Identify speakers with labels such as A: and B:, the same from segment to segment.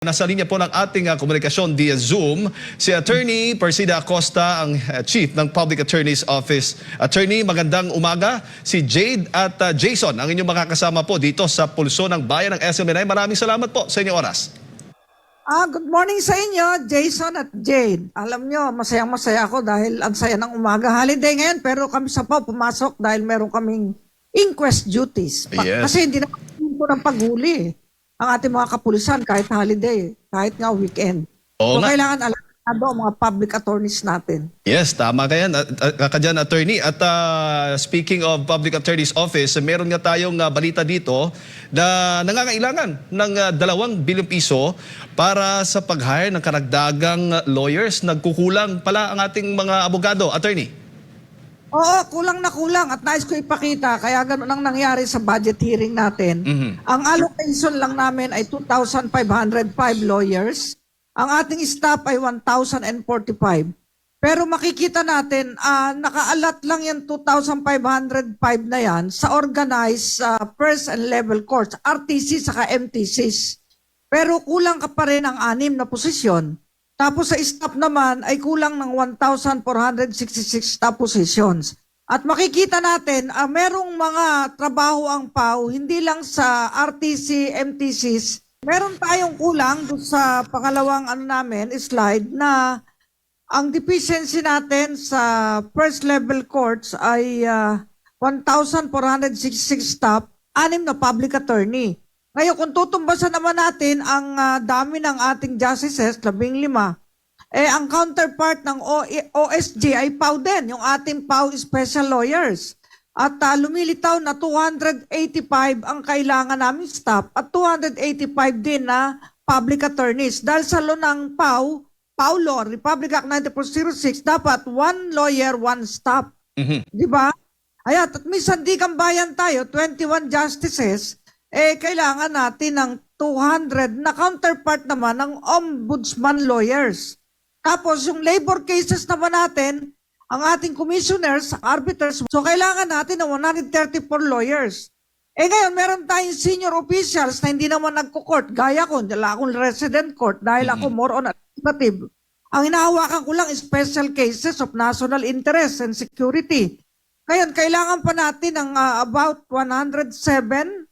A: Nasa linya po ng ating komunikasyon via Zoom, si Attorney Persida Acosta, ang Chief ng Public Attorney's Office. Attorney, magandang umaga. Si Jade at Jason, ang inyong makakasama po dito sa Pulso ng Bayan ng SMNI. Maraming salamat po sa inyong oras.
B: Good morning sa inyo, Jason at Jade. Alam nyo, masayang-masaya ako dahil ang saya ng umaga. Holiday ngayon, pero kami sa pumasok dahil meron kaming inquest duties.
A: Yes.
B: Kasi hindi naman po ng paghuli ang ating mga kapulisan kahit holiday, kahit nga weekend.
A: Oo
B: So,
A: nga.
B: kailangan alam ang mga public attorneys natin.
A: Yes, tama ka yan, kadyan, Attorney. At speaking of Public Attorney's Office, meron nga tayong balita dito na nangangailangan ng 2 bilyong piso para sa pag-hire ng karagdagang lawyers. Nagkukulang pala ang ating mga abogado. Attorney.
B: Oo, kulang na kulang at nais ko ipakita. Kaya ganun ang nangyari sa budget hearing natin. Ang allocation lang namin ay 2,505 lawyers. Ang ating staff ay 1,045. Pero makikita natin, nakaalat lang yung 2,505 na yan sa organized first and level courts, RTC saka MTCs. Pero kulang ka pa rin ang 6 na posisyon. Tapos sa staff naman ay kulang ng 1,466 staff positions. At makikita natin, merong mga trabaho ang PAW, hindi lang sa RTC, MTCs. Meron tayong kulang doon sa pangalawang slide na ang deficiency natin sa first level courts ay 1,466 staff, 6 na public attorney. Ngayon, kung tutumbasan naman natin ang dami ng ating justices, 15, ang counterpart ng OSG ay PAW din, yung ating PAW special lawyers. At lumilitaw na 285 ang kailangan namin staff at 285 din na public attorneys. Dahil sa law ng PAW Law, Republic Act 9406, dapat 1 lawyer, 1 staff. Di ba? At minsan di kambayan tayo, 21 justices, kailangan natin ng 200 na counterpart naman ng ombudsman lawyers. Tapos yung labor cases naman natin, ang ating commissioners, arbiters, so kailangan natin ng 134 lawyers. Ngayon, meron tayong senior officials na hindi naman nagko-court. Gaya ko, wala akong resident court dahil ako more on administrative. Ang hinahawakan ko lang is special cases of national interest and security. Ngayon, kailangan pa natin ng about 107,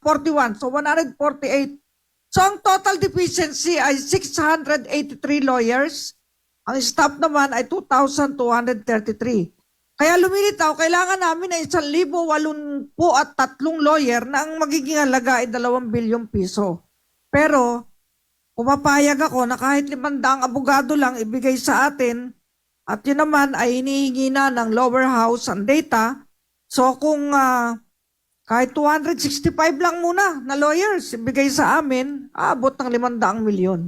B: 41, so 148. So, ang total deficiency ay 683 lawyers. Ang staff naman ay 2,233. Kaya lumilitaw, kailangan namin ng 1,083 lawyer na ang magiging halaga ay 2 bilyong piso. Pero, pumapayag ako na kahit 500 abogado lang ibigay sa atin, at yun naman ay hinihingi na ng lower house ang data. So kung kahit 265 lang muna na lawyers ibigay sa amin, aabot ng 500 milyon.